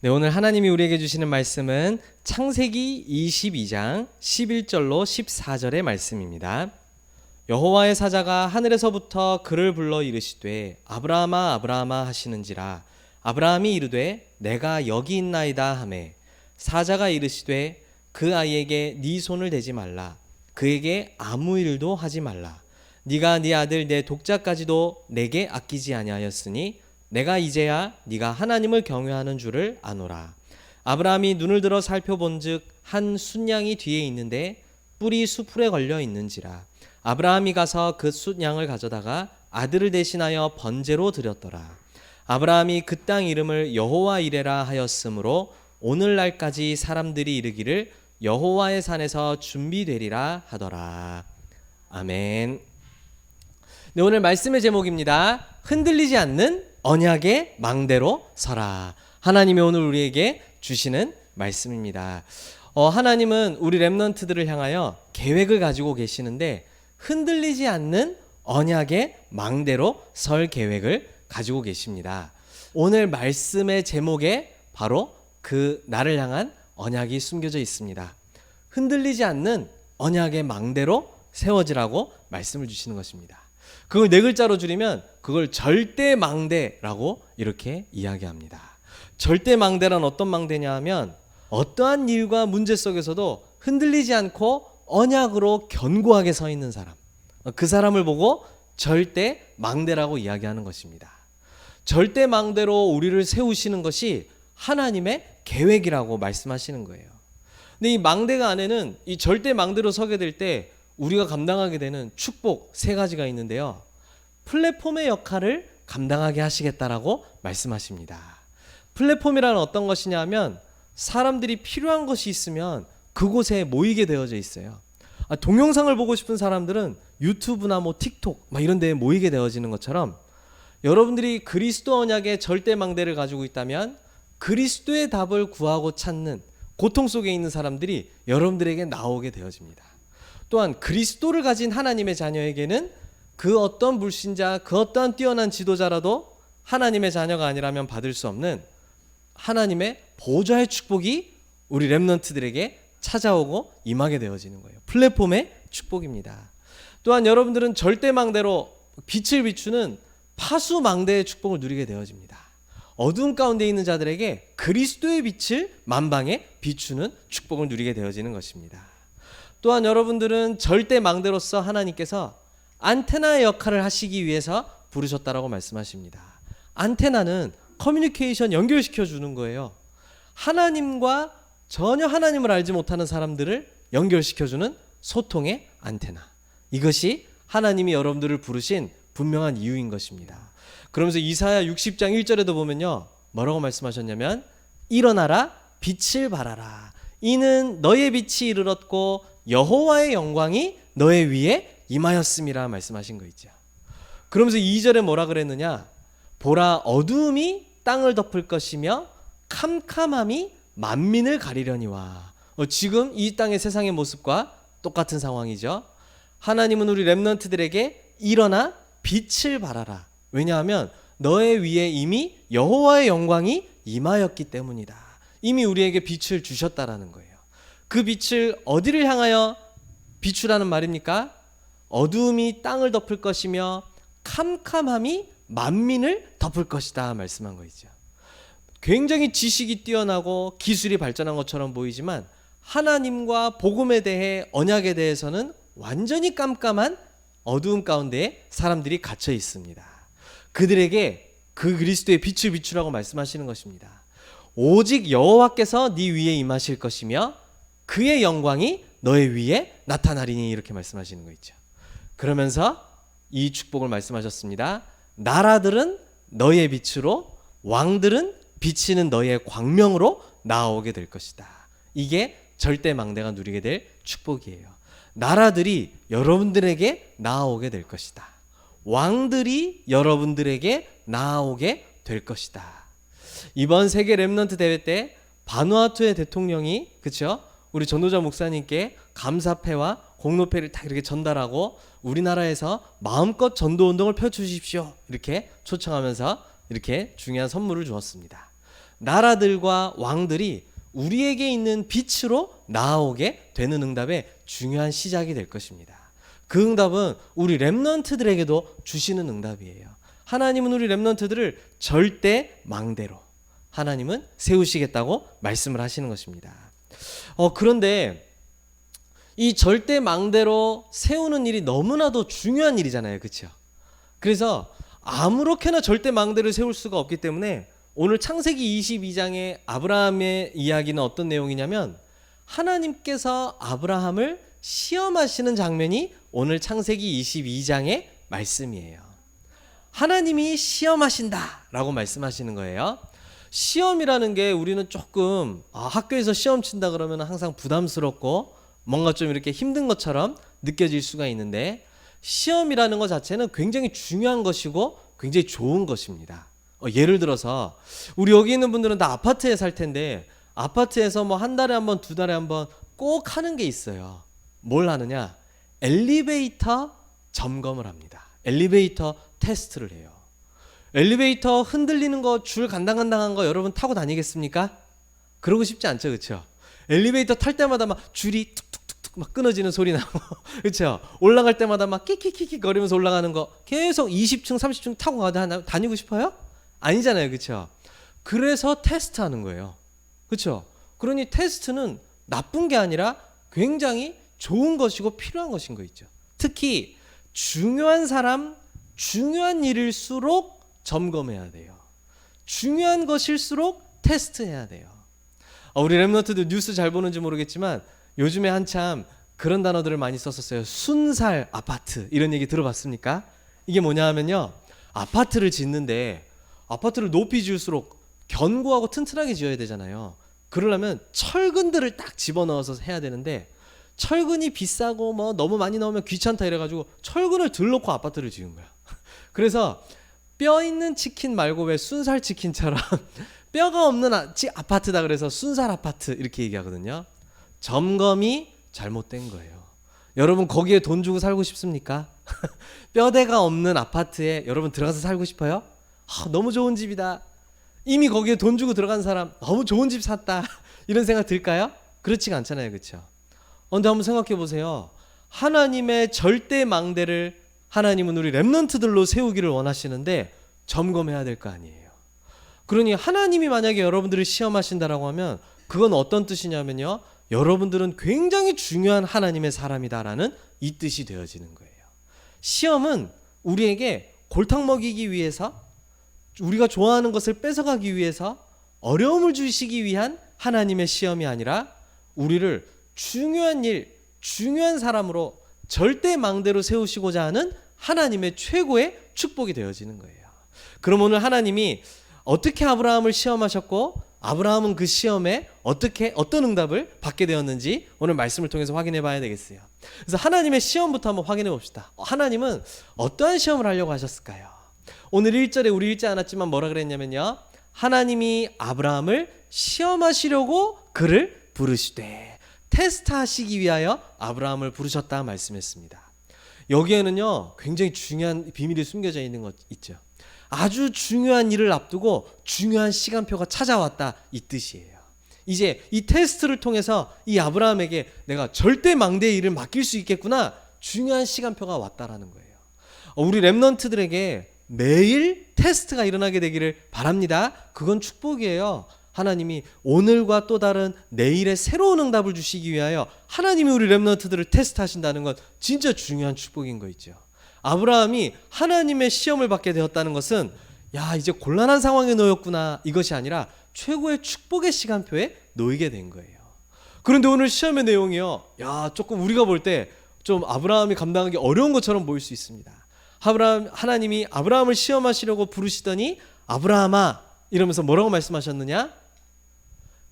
네, 오늘 하나님이 우리에게 주시는 말씀은 창세기 22장 11절로 14절의 말씀입니다. 여호와의 사자가 하늘에서부터 그를 불러 이르시되 아브라함아 아브라함아 하시는지라. 아브라함이 이르되 내가 여기 있나이다 하매 사자가 이르시되 그 아이에게 네 손을 대지 말라. 그에게 아무 일도 하지 말라. 네가 네 아들 내 독자까지도 내게 아끼지 아니하였으니 내가 이제야 네가 하나님을 경외하는 줄을 아노라. 아브라함이 눈을 들어 살펴본즉 한 순양이 뒤에 있는데 뿔이 수풀에 걸려 있는지라. 아브라함이 가서 그 순양을 가져다가 아들을 대신하여 번제로 드렸더라. 아브라함이 그 땅 이름을 여호와 이레라 하였으므로 오늘날까지 사람들이 이르기를 여호와의 산에서 준비되리라 하더라. 아멘. 네, 오늘 말씀의 제목입니다. 흔들리지 않는 언약의 망대로 서라. 하나님이 오늘 우리에게 주시는 말씀입니다. 하나님은 우리 렘넌트들을 향하여 계획을 가지고 계시는데 흔들리지 않는 언약의 망대로 설 계획을 가지고 계십니다. 오늘 말씀의 제목에 바로 그 나를 향한 언약이 숨겨져 있습니다. 흔들리지 않는 언약의 망대로 세워지라고 말씀을 주시는 것입니다. 그걸 네 글자로 줄이면 그걸 절대망대라고 이렇게 이야기합니다. 절대망대란 어떤 망대냐 하면 어떠한 일과 문제 속에서도 흔들리지 않고 언약으로 견고하게 서 있는 사람, 그 사람을 보고 절대망대라고 이야기하는 것입니다. 절대망대로 우리를 세우시는 것이 하나님의 계획이라고 말씀하시는 거예요. 근데 이 망대가 안에는 이 절대망대로 서게 될 때 우리가 감당하게 되는 축복 세 가지가 있는데요. 플랫폼의 역할을 감당하게 하시겠다라고 말씀하십니다. 플랫폼이란 어떤 것이냐 하면 사람들이 필요한 것이 있으면 그곳에 모이게 되어져 있어요. 동영상을 보고 싶은 사람들은 유튜브나 틱톡 이런 데에 모이게 되어지는 것처럼 여러분들이 그리스도 언약의 절대망대를 가지고 있다면 그리스도의 답을 구하고 찾는 고통 속에 있는 사람들이 여러분들에게 나오게 되어집니다. 또한 그리스도를 가진 하나님의 자녀에게는 그 어떤 불신자, 그 어떠한 뛰어난 지도자라도 하나님의 자녀가 아니라면 받을 수 없는 하나님의 보좌의 축복이 우리 렘넌트들에게 찾아오고 임하게 되어지는 거예요. 플랫폼의 축복입니다. 또한 여러분들은 절대망대로 빛을 비추는 파수망대의 축복을 누리게 되어집니다. 어두운 가운데 있는 자들에게 그리스도의 빛을 만방에 비추는 축복을 누리게 되어지는 것입니다. 또한 여러분들은 절대망대로서 하나님께서 안테나의 역할을 하시기 위해서 부르셨다라고 말씀하십니다. 안테나는 커뮤니케이션 연결시켜 주는 거예요. 하나님과 전혀 하나님을 알지 못하는 사람들을 연결시켜주는 소통의 안테나. 이것이 하나님이 여러분들을 부르신 분명한 이유인 것입니다. 그러면서 이사야 60장 1절에도 보면요, 뭐라고 말씀하셨냐면 일어나라 빛을 발하라. 이는 너의 빛이 이르렀고 여호와의 영광이 너의 위에 임하였음이라 말씀하신 거 있죠. 그러면서 2절에 뭐라 그랬느냐? 보라 어두움이 땅을 덮을 것이며 캄캄함이 만민을 가리려니와. 지금 이 땅의 세상의 모습과 똑같은 상황이죠. 하나님은 우리 렘넌트들에게 일어나 빛을 발하라. 왜냐하면 너의 위에 이미 여호와의 영광이 임하였기 때문이다. 이미 우리에게 빛을 주셨다라는 거예요. 그 빛을 어디를 향하여 비추라는 말입니까? 어두움이 땅을 덮을 것이며 캄캄함이 만민을 덮을 것이다 말씀한 거 있죠. 굉장히 지식이 뛰어나고 기술이 발전한 것처럼 보이지만 하나님과 복음에 대해 언약에 대해서는 완전히 깜깜한 어두움 가운데에 사람들이 갇혀 있습니다. 그들에게 그 그리스도의 빛을 비추라고 말씀하시는 것입니다. 오직 여호와께서 네 위에 임하실 것이며 그의 영광이 너의 위에 나타나리니 이렇게 말씀하시는 거 있죠. 그러면서 이 축복을 말씀하셨습니다. 나라들은 너의 빛으로 왕들은 비치는 너의 광명으로 나아오게 될 것이다. 이게 절대망대가 누리게 될 축복이에요. 나라들이 여러분들에게 나아오게 될 것이다. 왕들이 여러분들에게 나아오게 될 것이다. 이번 세계 렘넌트 대회 때 바누아투의 대통령이 그렇죠? 우리 전도자 목사님께 감사패와 공로패를 다 이렇게 전달하고 우리나라에서 마음껏 전도 운동을 펼쳐주십시오 이렇게 초청하면서 이렇게 중요한 선물을 주었습니다. 나라들과 왕들이 우리에게 있는 빛으로 나아오게 되는 응답의 중요한 시작이 될 것입니다. 그 응답은 우리 렘넌트들에게도 주시는 응답이에요. 하나님은 우리 렘넌트들을 절대 망대로 하나님은 세우시겠다고 말씀을 하시는 것입니다. 그런데 이 절대 망대로 세우는 일이 너무나도 중요한 일이잖아요. 그렇죠? 그래서 아무렇게나 절대 망대를 세울 수가 없기 때문에 오늘 창세기 22장의 아브라함의 이야기는 어떤 내용이냐면 하나님께서 아브라함을 시험하시는 장면이 오늘 창세기 22장의 말씀이에요. 하나님이 시험하신다라고 말씀하시는 거예요. 시험이라는 게 우리는 조금 학교에서 시험 친다 그러면 항상 부담스럽고 뭔가 좀 이렇게 힘든 것처럼 느껴질 수가 있는데 시험이라는 것 자체는 굉장히 중요한 것이고 굉장히 좋은 것입니다. 예를 들어서 우리 여기 있는 분들은 다 아파트에 살 텐데 아파트에서 뭐 한 달에 한 번, 두 달에 한 번 꼭 하는 게 있어요. 뭘 하느냐? 엘리베이터 점검을 합니다. 엘리베이터 테스트를 해요. 엘리베이터 흔들리는 거 줄 간당간당한 거 여러분 타고 다니겠습니까? 그러고 싶지 않죠, 그렇죠? 엘리베이터 탈 때마다 막 줄이 툭툭툭툭 막 끊어지는 소리 나고, 그렇죠? 올라갈 때마다 막 끽끽끽 거리면서 올라가는 거 계속 20층, 30층 타고 다니고 싶어요? 아니잖아요, 그렇죠? 그래서 테스트하는 거예요, 그렇죠? 그러니 테스트는 나쁜 게 아니라 굉장히 좋은 것이고 필요한 것인 거 있죠. 특히 중요한 사람, 중요한 일일수록 점검해야 돼요. 중요한 것일수록 테스트해야 돼요. 우리 렘넌트들 뉴스 잘 보는지 모르겠지만 요즘에 한참 그런 단어들을 많이 썼었어요. 순살 아파트 이런 얘기 들어봤습니까? 이게 뭐냐 하면요, 아파트를 짓는데 아파트를 높이 지을수록 견고하고 튼튼하게 지어야 되잖아요. 그러려면 철근들을 딱 집어넣어서 해야 되는데 철근이 비싸고 뭐 너무 많이 넣으면 귀찮다 이래가지고 철근을 들 놓고 아파트를 지은 거야. 그래서 뼈 있는 치킨 말고 왜 순살 치킨처럼 뼈가 없는 아파트다 그래서 순살 아파트 이렇게 얘기하거든요. 점검이 잘못된 거예요. 여러분 거기에 돈 주고 살고 싶습니까? 뼈대가 없는 아파트에 여러분 들어가서 살고 싶어요? 너무 좋은 집이다. 이미 거기에 돈 주고 들어간 사람 너무 좋은 집 샀다. 이런 생각 들까요? 그렇지가 않잖아요. 그렇죠? 근데 한번 생각해 보세요. 하나님의 절대 망대를 하나님은 우리 렘넌트들로 세우기를 원하시는데 점검해야 될 거 아니에요. 그러니 하나님이 만약에 여러분들을 시험하신다라고 하면 그건 어떤 뜻이냐면요, 여러분들은 굉장히 중요한 하나님의 사람이다라는 이 뜻이 되어지는 거예요. 시험은 우리에게 골탕 먹이기 위해서, 우리가 좋아하는 것을 뺏어가기 위해서, 어려움을 주시기 위한 하나님의 시험이 아니라 우리를 중요한 일, 중요한 사람으로 절대 망대로 세우시고자 하는 하나님의 최고의 축복이 되어지는 거예요. 그럼 오늘 하나님이 어떻게 아브라함을 시험하셨고 아브라함은 그 시험에 어떤 응답을 받게 되었는지 오늘 말씀을 통해서 확인해 봐야 되겠어요. 그래서 하나님의 시험부터 한번 확인해 봅시다. 하나님은 어떠한 시험을 하려고 하셨을까요? 오늘 1절에 우리 읽지 않았지만 뭐라 그랬냐면요, 하나님이 아브라함을 시험하시려고 그를 부르시되, 테스트하시기 위하여 아브라함을 부르셨다 말씀했습니다. 여기에는요 굉장히 중요한 비밀이 숨겨져 있는 것 있죠. 아주 중요한 일을 앞두고 중요한 시간표가 찾아왔다 이 뜻이에요. 이제 이 테스트를 통해서 이 아브라함에게 내가 절대 망대의 일을 맡길 수 있겠구나, 중요한 시간표가 왔다라는 거예요. 우리 렘넌트들에게 매일 테스트가 일어나게 되기를 바랍니다. 그건 축복이에요. 하나님이 오늘과 또 다른 내일의 새로운 응답을 주시기 위하여 하나님이 우리 렘넌트들을 테스트하신다는 건 진짜 중요한 축복인 거 있죠. 아브라함이 하나님의 시험을 받게 되었다는 것은 야 이제 곤란한 상황에 놓였구나 이것이 아니라 최고의 축복의 시간표에 놓이게 된 거예요. 그런데 오늘 시험의 내용이요, 야 조금 우리가 볼 때 좀 아브라함이 감당하기 어려운 것처럼 보일 수 있습니다. 하나님이 아브라함을 시험하시려고 부르시더니 아브라함아 이러면서 뭐라고 말씀하셨느냐?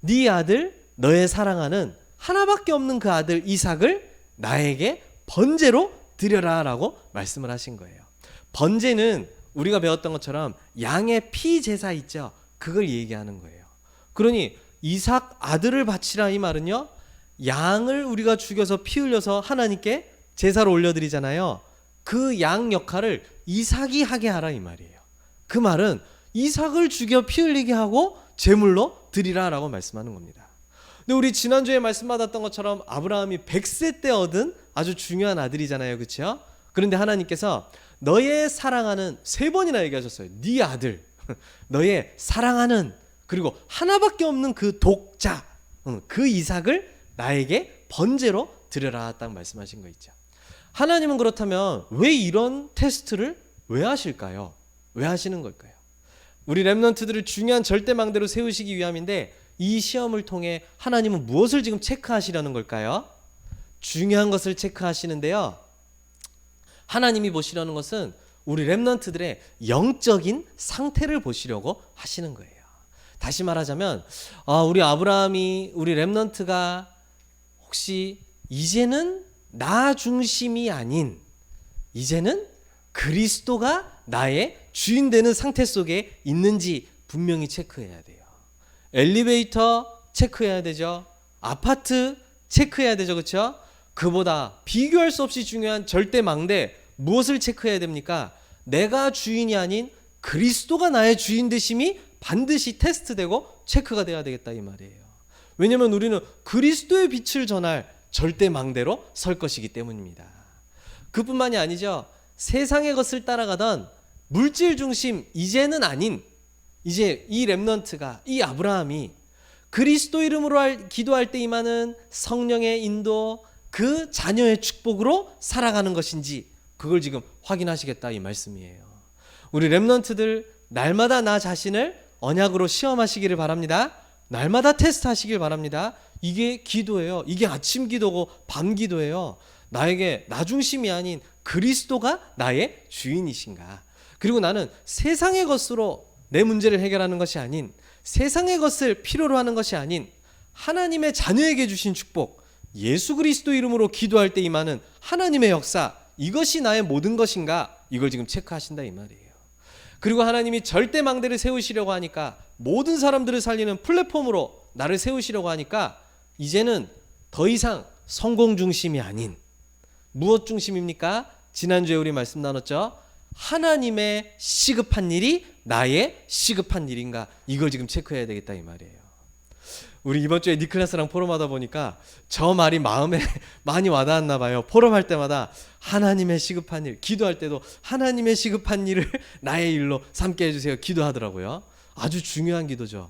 네 아들 너의 사랑하는 하나밖에 없는 그 아들 이삭을 나에게 번제로 드려라 라고 말씀을 하신 거예요. 번제는 우리가 배웠던 것처럼 양의 피 제사 있죠, 그걸 얘기하는 거예요. 그러니 이삭 아들을 바치라 이 말은요, 양을 우리가 죽여서 피 흘려서 하나님께 제사로 올려드리잖아요. 그 양 역할을 이삭이 하게 하라 이 말이에요. 그 말은 이삭을 죽여 피 흘리게 하고 제물로 드리라라고 말씀하는 겁니다. 근데 우리 지난주에 말씀 받았던 것처럼 아브라함이 100세 때 얻은 아주 중요한 아들이잖아요. 그렇죠? 그런데 하나님께서 너의 사랑하는, 3번이나 얘기하셨어요. 네 아들, 너의 사랑하는, 그리고 하나밖에 없는 그 독자, 그 이삭을 나에게 번제로 드려라 딱 말씀하신 거 있죠. 하나님은 그렇다면 왜 이런 테스트를 왜 하실까요? 왜 하시는 걸까요? 우리 렘넌트들을 중요한 절대망대로 세우시기 위함인데, 이 시험을 통해 하나님은 무엇을 지금 체크하시려는 걸까요? 중요한 것을 체크하시는데요, 하나님이 보시려는 것은 우리 렘넌트들의 영적인 상태를 보시려고 하시는 거예요. 다시 말하자면 우리 아브라함이, 우리 렘넌트가 혹시 이제는 나 중심이 아닌, 이제는 그리스도가 나의 주인 되는 상태 속에 있는지 분명히 체크해야 돼요. 엘리베이터 체크해야 되죠. 아파트 체크해야 되죠. 그렇죠? 그보다 비교할 수 없이 중요한 절대망대, 무엇을 체크해야 됩니까? 내가 주인이 아닌 그리스도가 나의 주인 되심이 반드시 테스트되고 체크가 돼야 되겠다 이 말이에요. 왜냐하면 우리는 그리스도의 빛을 전할 절대망대로 설 것이기 때문입니다. 그뿐만이 아니죠. 세상의 것을 따라가던 물질 중심, 이제는 아닌, 이제 이 렘넌트가, 이 아브라함이 그리스도 이름으로 기도할 때 임하는 성령의 인도, 그 자녀의 축복으로 살아가는 것인지 그걸 지금 확인하시겠다 이 말씀이에요. 우리 렘넌트들 날마다 나 자신을 언약으로 시험하시기를 바랍니다. 날마다 테스트하시길 바랍니다. 이게 기도예요. 이게 아침 기도고 밤 기도예요. 나에게 나 중심이 아닌 그리스도가 나의 주인이신가? 그리고 나는 세상의 것으로 내 문제를 해결하는 것이 아닌, 세상의 것을 필요로 하는 것이 아닌 하나님의 자녀에게 주신 축복, 예수 그리스도 이름으로 기도할 때 임하는 하나님의 역사, 이것이 나의 모든 것인가? 이걸 지금 체크하신다 이 말이에요. 그리고 하나님이 절대망대를 세우시려고 하니까, 모든 사람들을 살리는 플랫폼으로 나를 세우시려고 하니까 이제는 더 이상 성공 중심이 아닌 무엇 중심입니까? 지난주에 우리 말씀 나눴죠. 하나님의 시급한 일이 나의 시급한 일인가? 이걸 지금 체크해야 되겠다 이 말이에요. 우리 이번 주에 니클라스랑 포럼하다 보니까 저 말이 마음에 많이 와닿았나 봐요. 포럼할 때마다 하나님의 시급한 일, 기도할 때도 하나님의 시급한 일을 나의 일로 삼게 해주세요 기도하더라고요. 아주 중요한 기도죠.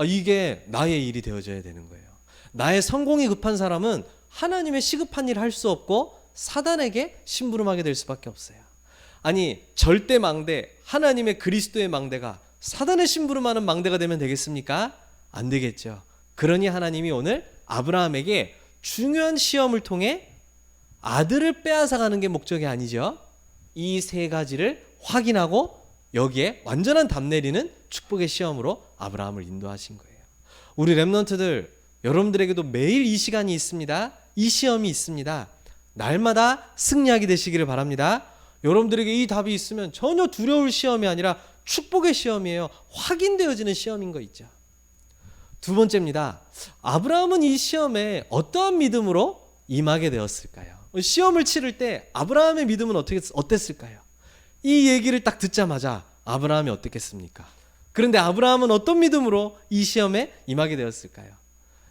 이게 나의 일이 되어져야 되는 거예요. 나의 성공이 급한 사람은 하나님의 시급한 일을 할 수 없고 사단에게 심부름하게 될 수밖에 없어요. 아니, 절대 망대, 하나님의 그리스도의 망대가 사단의 심부름하는 망대가 되면 되겠습니까? 안 되겠죠. 그러니 하나님이 오늘 아브라함에게 중요한 시험을 통해 아들을 빼앗아가는 게 목적이 아니죠. 이 3가지를 확인하고 여기에 완전한 답 내리는 축복의 시험으로 아브라함을 인도하신 거예요. 우리 렘넌트들, 여러분들에게도 매일 이 시간이 있습니다. 이 시험이 있습니다. 날마다 승리하게 되시기를 바랍니다. 여러분들에게 이 답이 있으면 전혀 두려울 시험이 아니라 축복의 시험이에요. 확인되어지는 시험인 거 있죠. 2번째입니다. 아브라함은 이 시험에 어떠한 믿음으로 임하게 되었을까요? 시험을 치를 때 아브라함의 믿음은 어땠을까요? 이 얘기를 딱 듣자마자 아브라함이 어땠겠습니까? 그런데 아브라함은 어떤 믿음으로 이 시험에 임하게 되었을까요?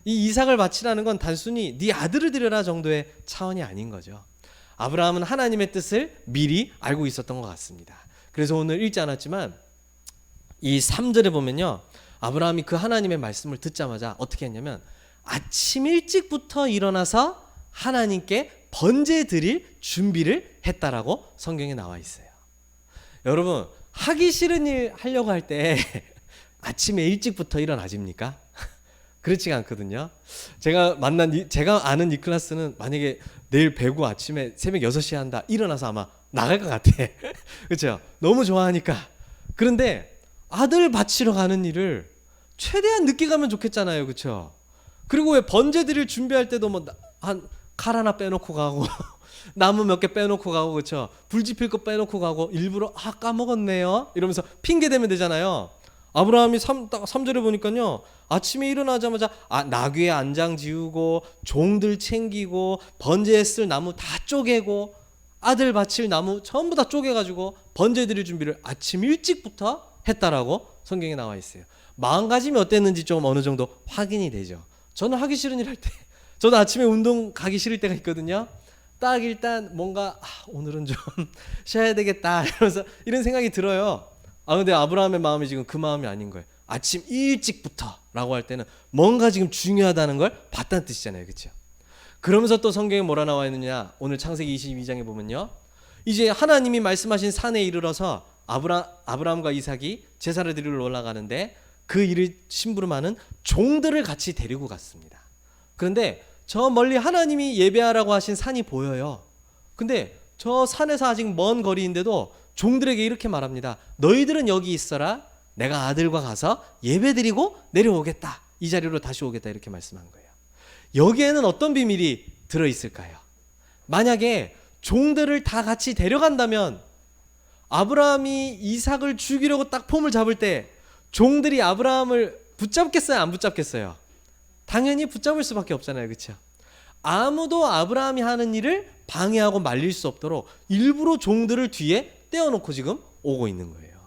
이 이삭을 바치라는 건 단순히 네 아들을 드려라 정도의 차원이 아닌 거죠. 아브라함은 하나님의 뜻을 미리 알고 있었던 것 같습니다. 그래서 오늘 읽지 않았지만 이 3절에 보면요, 아브라함이 그 하나님의 말씀을 듣자마자 어떻게 했냐면 아침 일찍부터 일어나서 하나님께 번제 드릴 준비를 했다라고 성경에 나와 있어요. 여러분, 하기 싫은 일 하려고 할 때 아침에 일찍부터 일어나집니까? 그렇지가 않거든요. 제가 아는 이 클래스는 만약에 내일 배구 아침에 새벽 6시에 한다, 일어나서 아마 나갈 것 같아. 그렇죠? 너무 좋아하니까. 그런데 아들 바치러 가는 일을 최대한 늦게 가면 좋겠잖아요. 그렇죠? 그리고 왜 번제 드릴 준비할 때도 뭐 한 칼 하나 빼놓고 가고 나무 몇 개 빼놓고 가고, 그렇죠? 불 지필 거 빼놓고 가고, 일부러 까먹었네요 이러면서 핑계 대면 되잖아요. 아브라함이 3절에 보니까요, 아침에 일어나자마자 나귀의 안장 지우고 종들 챙기고 번제에 쓸 나무 다 쪼개고 아들 바칠 나무 전부 다 쪼개가지고 번제 드릴 준비를 아침 일찍부터 했다라고 성경에 나와 있어요. 마음가짐이 어땠는지 좀 어느 정도 확인이 되죠. 저는 하기 싫은 일 할 때, 저도 아침에 운동 가기 싫을 때가 있거든요. 딱 일단 뭔가 오늘은 좀 쉬어야 되겠다 이러면서 이런 생각이 들어요. 근데 아브라함의 마음이 지금 그 마음이 아닌 거예요. 아침 일찍부터 라고 할 때는 뭔가 지금 중요하다는 걸 봤다는 뜻이잖아요. 그렇죠? 그러면서 또 성경에 뭐라 나와 있느냐, 오늘 창세기 22장에 보면요, 이제 하나님이 말씀하신 산에 이르러서 아브라함과 이삭이 제사를 드리러 올라가는데 그 일을 심부름하는 종들을 같이 데리고 갔습니다. 그런데 저 멀리 하나님이 예배하라고 하신 산이 보여요. 근데 저 산에서 아직 먼 거리인데도 종들에게 이렇게 말합니다. 너희들은 여기 있어라. 내가 아들과 가서 예배드리고 내려오겠다. 이 자리로 다시 오겠다. 이렇게 말씀한 거예요. 여기에는 어떤 비밀이 들어있을까요? 만약에 종들을 다 같이 데려간다면 아브라함이 이삭을 죽이려고 딱 폼을 잡을 때 종들이 아브라함을 붙잡겠어요? 안 붙잡겠어요? 당연히 붙잡을 수밖에 없잖아요. 그렇죠? 아무도 아브라함이 하는 일을 방해하고 말릴 수 없도록 일부러 종들을 뒤에 떼어놓고 지금 오고 있는 거예요.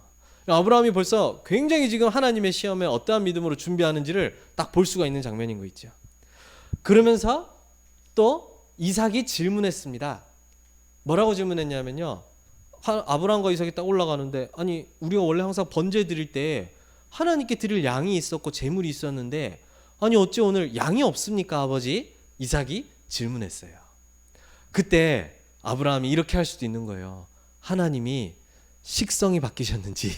아브라함이 벌써 굉장히 지금 하나님의 시험에 어떠한 믿음으로 준비하는지를 딱 볼 수가 있는 장면인 거 있죠. 그러면서 또 이삭이 질문했습니다. 뭐라고 질문했냐면요, 아브라함과 이삭이 딱 올라가는데, 아니 우리가 원래 항상 번제 드릴 때 하나님께 드릴 양이 있었고 제물이 있었는데 아니 어찌 오늘 양이 없습니까 아버지? 이삭이 질문했어요. 그때 아브라함이 이렇게 할 수도 있는 거예요. 하나님이 식성이 바뀌셨는지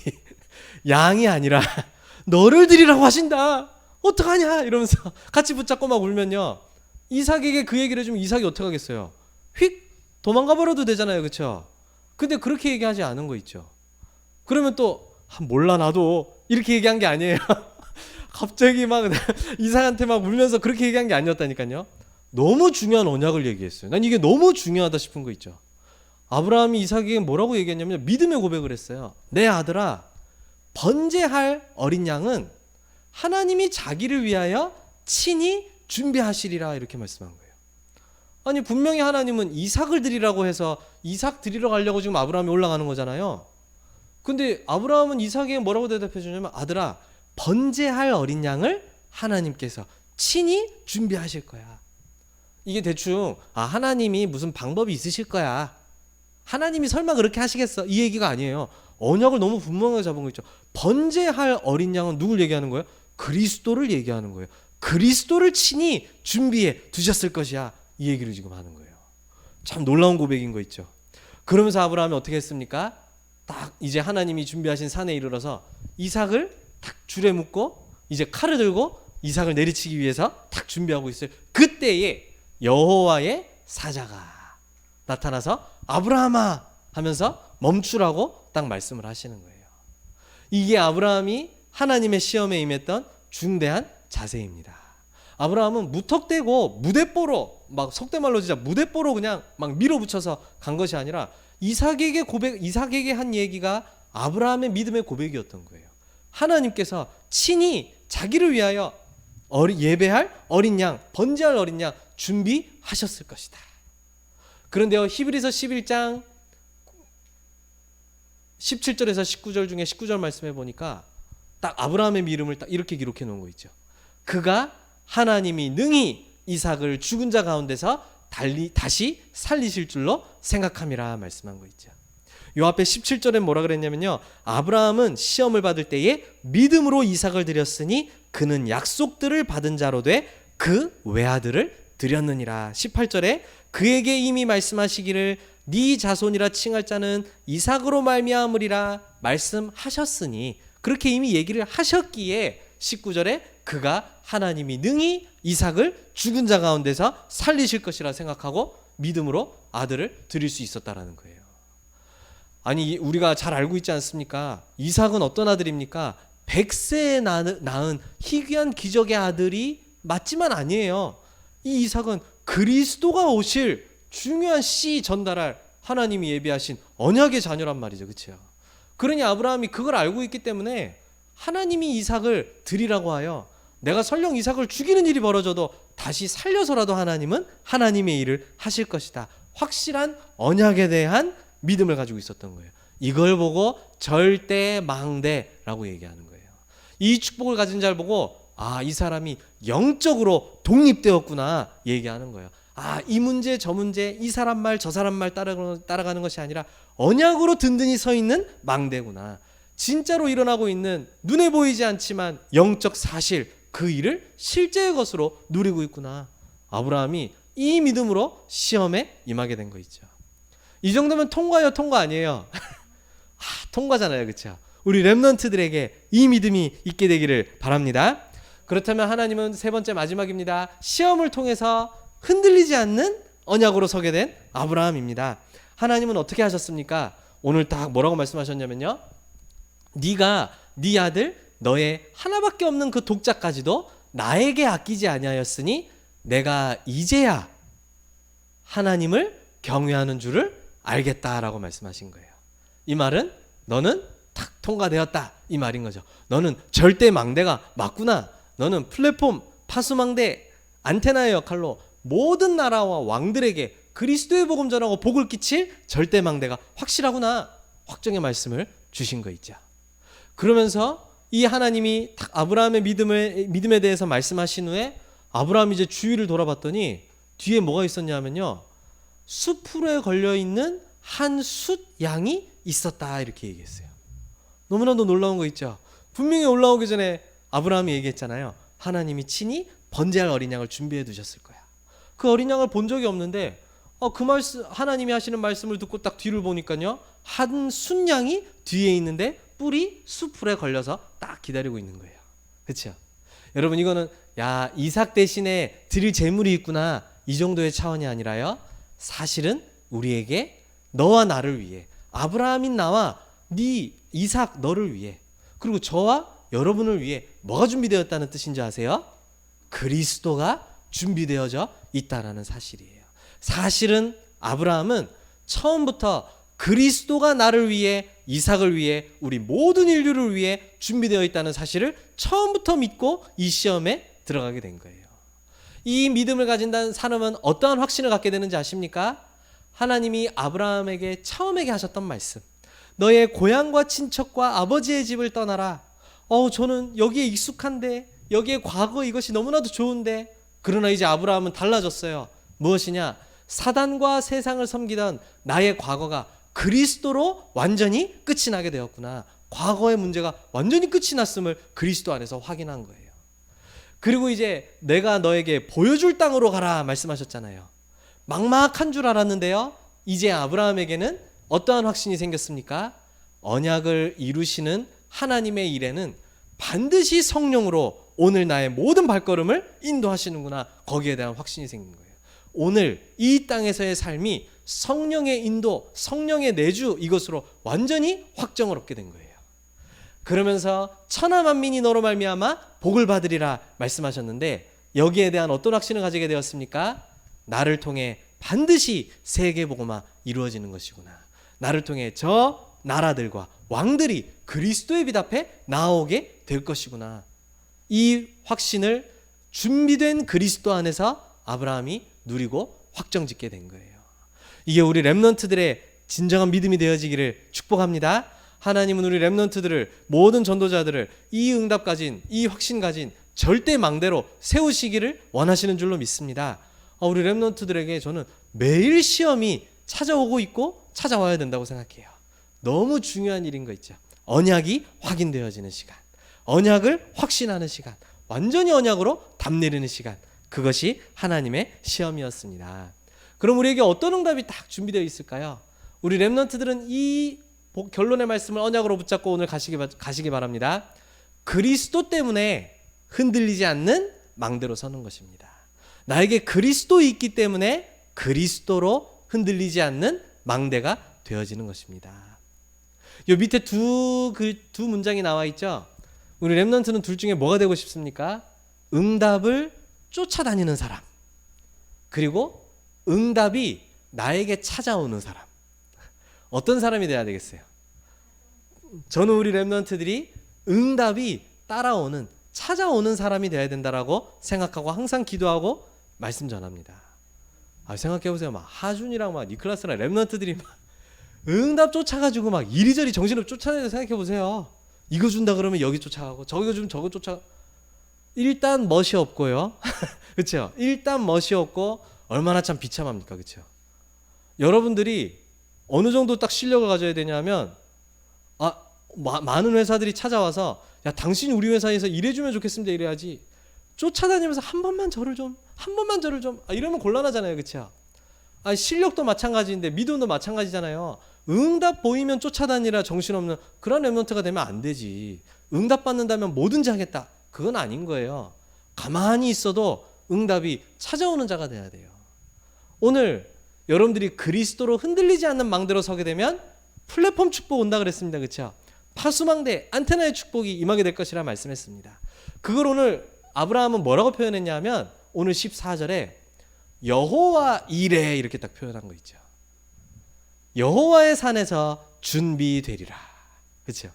양이 아니라 너를 드리라고 하신다. 어떡하냐 이러면서 같이 붙잡고 막 울면요, 이삭에게 그 얘기를 해주면 이삭이 어떡하겠어요? 휙 도망가 버려도 되잖아요. 그렇죠? 근데 그렇게 얘기하지 않은 거 있죠. 그러면 또 몰라 나도 이렇게 얘기한 게 아니에요. 갑자기 막 이삭한테 막 울면서 그렇게 얘기한 게 아니었다니까요. 너무 중요한 언약을 얘기했어요. 난 이게 너무 중요하다 싶은 거 있죠. 아브라함이 이삭에게 뭐라고 얘기했냐면 믿음의 고백을 했어요. 내 아들아, 번제할 어린 양은 하나님이 자기를 위하여 친히 준비하시리라 이렇게 말씀한 거예요. 아니 분명히 하나님은 이삭을 드리라고 해서 이삭 드리러 가려고 지금 아브라함이 올라가는 거잖아요. 근데 아브라함은 이삭에게 뭐라고 대답해 주냐면, 아들아, 번제할 어린 양을 하나님께서 친히 준비하실 거야. 이게 대충 하나님이 무슨 방법이 있으실 거야, 하나님이 설마 그렇게 하시겠어, 이 얘기가 아니에요. 언약을 너무 분명하게 잡은 거 있죠. 번제할 어린 양은 누굴 얘기하는 거예요? 그리스도를 얘기하는 거예요. 그리스도를 친히 준비해 두셨을 것이야, 이 얘기를 지금 하는 거예요. 참 놀라운 고백인 거 있죠. 그러면서 아브라함이 어떻게 했습니까? 딱 이제 하나님이 준비하신 산에 이르러서 이삭을 딱 줄에 묶고 이제 칼을 들고 이삭을 내리치기 위해서 딱 준비하고 있어요. 그때에 여호와의 사자가 나타나서 아브라함아 하면서 멈추라고 딱 말씀을 하시는 거예요. 이게 아브라함이 하나님의 시험에 임했던 중대한 자세입니다. 아브라함은 무턱대고 무대뽀로 막 속대말로 진짜 무대뽀로 그냥 막 밀어붙여서 간 것이 아니라 이삭에게 한 얘기가 아브라함의 믿음의 고백이었던 거예요. 하나님께서 친히 자기를 위하여 예배할 어린 양, 번제할 어린 양 준비하셨을 것이다. 그런데요, 히브리서 11장 17절에서 19절 중에 19절 말씀해 보니까 딱 아브라함의 믿음을 딱 이렇게 기록해 놓은 거 있죠. 그가 하나님이 능히 이삭을 죽은 자 가운데서 다시 살리실 줄로 생각함이라 말씀한 거 있죠. 요 앞에 17절에 뭐라 그랬냐면요, 아브라함은 시험을 받을 때에 믿음으로 이삭을 드렸으니 그는 약속들을 받은 자로 돼 그 외아들을 드렸느니라. 18절에 그에게 이미 말씀하시기를 네 자손이라 칭할 자는 이삭으로 말미암으리라 말씀하셨으니, 그렇게 이미 얘기를 하셨기에 19절에 그가 하나님이 능히 이삭을 죽은 자 가운데서 살리실 것이라 생각하고 믿음으로 아들을 드릴 수 있었다라는 거예요. 아니 우리가 잘 알고 있지 않습니까? 이삭은 어떤 아들입니까? 100세에 낳은 희귀한 기적의 아들이 맞지만 아니에요. 이 이삭은 그리스도가 오실 중요한 씨 전달할 하나님이 예비하신 언약의 자녀란 말이죠. 그렇죠? 그러니 아브라함이 그걸 알고 있기 때문에 하나님이 이삭을 드리라고 하여 내가 설령 이삭을 죽이는 일이 벌어져도 다시 살려서라도 하나님은 하나님의 일을 하실 것이다, 확실한 언약에 대한 믿음을 가지고 있었던 거예요. 이걸 보고 절대 망대라고 얘기하는 거예요. 이 축복을 가진 자를 보고 이 사람이 영적으로 독립되었구나 얘기하는 거예요. 이 문제 저 문제 이 사람 말 저 사람 말 따라가는 것이 아니라 언약으로 든든히 서 있는 망대구나. 진짜로 일어나고 있는 눈에 보이지 않지만 영적 사실 그 일을 실제의 것으로 누리고 있구나. 아브라함이 이 믿음으로 시험에 임하게 된 거 있죠. 이 정도면 통과예요, 통과 아니에요? 통과잖아요, 그렇죠? 우리 렘넌트들에게 이 믿음이 있게 되기를 바랍니다. 그렇다면 하나님은 세 번째 마지막입니다. 시험을 통해서 흔들리지 않는 언약으로 서게 된 아브라함입니다. 하나님은 어떻게 하셨습니까? 오늘 딱 뭐라고 말씀하셨냐면요. 네가 네 아들 너의 하나밖에 없는 그 독자까지도 나에게 아끼지 아니하였으니 내가 이제야 하나님을 경외하는 줄을 알겠다라고 말씀하신 거예요. 이 말은 너는 탁 통과되었다 이 말인 거죠. 너는 절대 망대가 맞구나. 너는 플랫폼 파수망대 안테나의 역할로 모든 나라와 왕들에게 그리스도의 복음 전하고 복을 끼칠 절대 망대가 확실하구나. 확정의 말씀을 주신 거 있죠. 그러면서 이 하나님이 딱 아브라함의 믿음에 대해서 말씀하신 후에 아브라함이 이제 주위를 돌아봤더니 뒤에 뭐가 있었냐면요. 수풀에 걸려있는 한 숫 양이 있었다 이렇게 얘기했어요. 너무나도 놀라운 거 있죠. 분명히 올라오기 전에 아브라함이 얘기했잖아요. 하나님이 친히 번제할 어린 양을 준비해 두셨을 거야. 그 어린 양을 본 적이 없는데 그 말씀 하나님이 하시는 말씀을 듣고 딱 뒤를 보니까요. 한 순양이 뒤에 있는데 뿔이 수풀에 걸려서 딱 기다리고 있는 거예요. 그렇죠? 여러분 이거는 이삭 대신에 드릴 제물이 있구나 이 정도의 차원이 아니라요. 사실은 우리에게 너와 나를 위해 아브라함인 나와 네 이삭 너를 위해 그리고 저와 여러분을 위해 뭐가 준비되었다는 뜻인지 아세요? 그리스도가 준비되어져 있다라는 사실이에요. 사실은 아브라함은 처음부터 그리스도가 나를 위해 이삭을 위해 우리 모든 인류를 위해 준비되어 있다는 사실을 처음부터 믿고 이 시험에 들어가게 된 거예요. 이 믿음을 가진 사람은 어떠한 확신을 갖게 되는지 아십니까? 하나님이 아브라함에게 처음에 하셨던 말씀. 너의 고향과 친척과 아버지의 집을 떠나라. 저는 여기에 익숙한데 여기에 과거 이것이 너무나도 좋은데 그러나 이제 아브라함은 달라졌어요. 무엇이냐? 사단과 세상을 섬기던 나의 과거가 그리스도로 완전히 끝이 나게 되었구나. 과거의 문제가 완전히 끝이 났음을 그리스도 안에서 확인한 거예요. 그리고 이제 내가 너에게 보여줄 땅으로 가라 말씀하셨잖아요. 막막한 줄 알았는데요. 이제 아브라함에게는 어떠한 확신이 생겼습니까? 언약을 이루시는 하나님의 일에는 반드시 성령으로 오늘 나의 모든 발걸음을 인도하시는구나. 거기에 대한 확신이 생긴 거예요. 오늘 이 땅에서의 삶이 성령의 인도, 성령의 내주 이것으로 완전히 확정을 얻게 된 거예요. 그러면서 천하 만민이 너로 말미암아 복을 받으리라 말씀하셨는데 여기에 대한 어떤 확신을 가지게 되었습니까? 나를 통해 반드시 세계 복음화 이루어지는 것이구나. 나를 통해 저 나라들과 왕들이 그리스도의 빛 앞에 나오게 될 것이구나. 이 확신을 준비된 그리스도 안에서 아브라함이 누리고 확정짓게 된 거예요. 이게 우리 렘넌트들의 진정한 믿음이 되어지기를 축복합니다. 하나님은 우리 렘넌트들을 모든 전도자들을 이 응답 가진 이 확신 가진 절대 망대로 세우시기를 원하시는 줄로 믿습니다. 우리 렘넌트들에게 저는 매일 시험이 찾아오고 있고 찾아와야 된다고 생각해요. 너무 중요한 일인 거 있죠. 언약이 확인되어지는 시간, 언약을 확신하는 시간, 완전히 언약으로 답 내리는 시간, 그것이 하나님의 시험이었습니다. 그럼 우리에게 어떤 응답이 딱 준비되어 있을까요? 우리 렘넌트들은 이 결론의 말씀을 언약으로 붙잡고 오늘 가시기 바랍니다. 그리스도 때문에 흔들리지 않는 망대로 서는 것입니다. 나에게 그리스도 있기 때문에 그리스도로 흔들리지 않는 망대가 되어지는 것입니다. 요 밑에 두 문장이 나와 있죠. 우리 렘넌트는 둘 중에 뭐가 되고 싶습니까? 응답을 쫓아다니는 사람, 그리고 응답이 나에게 찾아오는 사람. 어떤 사람이 돼야 되겠어요? 저는 우리 렘넌트들이 응답이 따라오는 찾아오는 사람이 돼야 된다라고 생각하고 항상 기도하고 말씀 전합니다. 생각해보세요. 막 하준이랑 막 니클라스랑 렘넌트들이 막 응답 쫓아가지고 막 이리저리 정신을 쫓아내는 생각해보세요. 이거 준다 그러면 여기 쫓아가고 저거 주면 저거 쫓아가고 일단 멋이 없고요. 그렇죠? 일단 멋이 없고 얼마나 참 비참합니까? 그렇죠? 여러분들이 어느 정도 딱 실력을 가져야 되냐면 많은 회사들이 찾아와서 야 당신이 우리 회사에서 일해주면 좋겠습니다 이래야지 쫓아다니면서 한 번만 저를 좀 이러면 곤란하잖아요. 그렇죠? 실력도 마찬가지인데 믿음도 마찬가지잖아요. 응답 보이면 쫓아다니라 정신없는 그런 랩런트가 되면 안 되지. 응답 받는다면 뭐든지 하겠다. 그건 아닌 거예요. 가만히 있어도 응답이 찾아오는 자가 돼야 돼요. 오늘 여러분들이 그리스도로 흔들리지 않는 망대로 서게 되면 플랫폼 축복 온다 그랬습니다. 그렇죠? 파수망대 안테나의 축복이 임하게 될 것이라 말씀했습니다. 그걸 오늘 아브라함은 뭐라고 표현했냐면 오늘 14절에 여호와 이레 이렇게 딱 표현한 거 있죠. 여호와의 산에서 준비되리라. 그렇죠?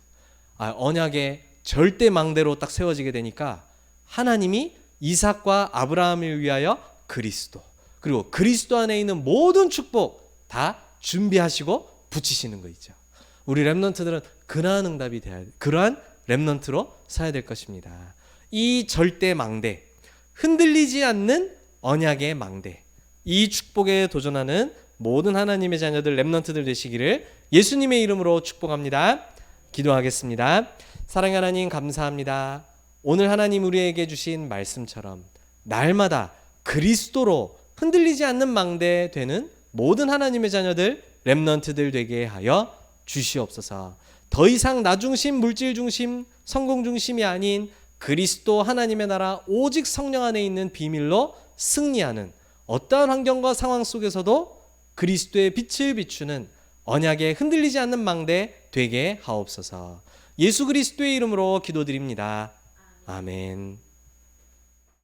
언약의 절대 망대로 딱 세워지게 되니까 하나님이 이삭과 아브라함을 위하여 그리스도 그리고 그리스도 안에 있는 모든 축복 다 준비하시고 붙이시는 거 있죠. 우리 렘넌트들은 그러한 응답이 돼야 그러한 렘넌트로 서야 될 것입니다. 이 절대 망대, 흔들리지 않는 언약의 망대, 이 축복에 도전하는 모든 하나님의 자녀들 렘넌트들 되시기를 예수님의 이름으로 축복합니다. 기도하겠습니다. 사랑하는 하나님 감사합니다. 오늘 하나님 우리에게 주신 말씀처럼 날마다 그리스도로 흔들리지 않는 망대 되는 모든 하나님의 자녀들 렘넌트들 되게 하여 주시옵소서. 더 이상 나 중심, 물질 중심, 성공 중심이 아닌 그리스도 하나님의 나라 오직 성령 안에 있는 비밀로 승리하는 어떠한 환경과 상황 속에서도 그리스도의 빛을 비추는 언약에 흔들리지 않는 망대 되게 하옵소서. 예수 그리스도의 이름으로 기도드립니다. 아멘.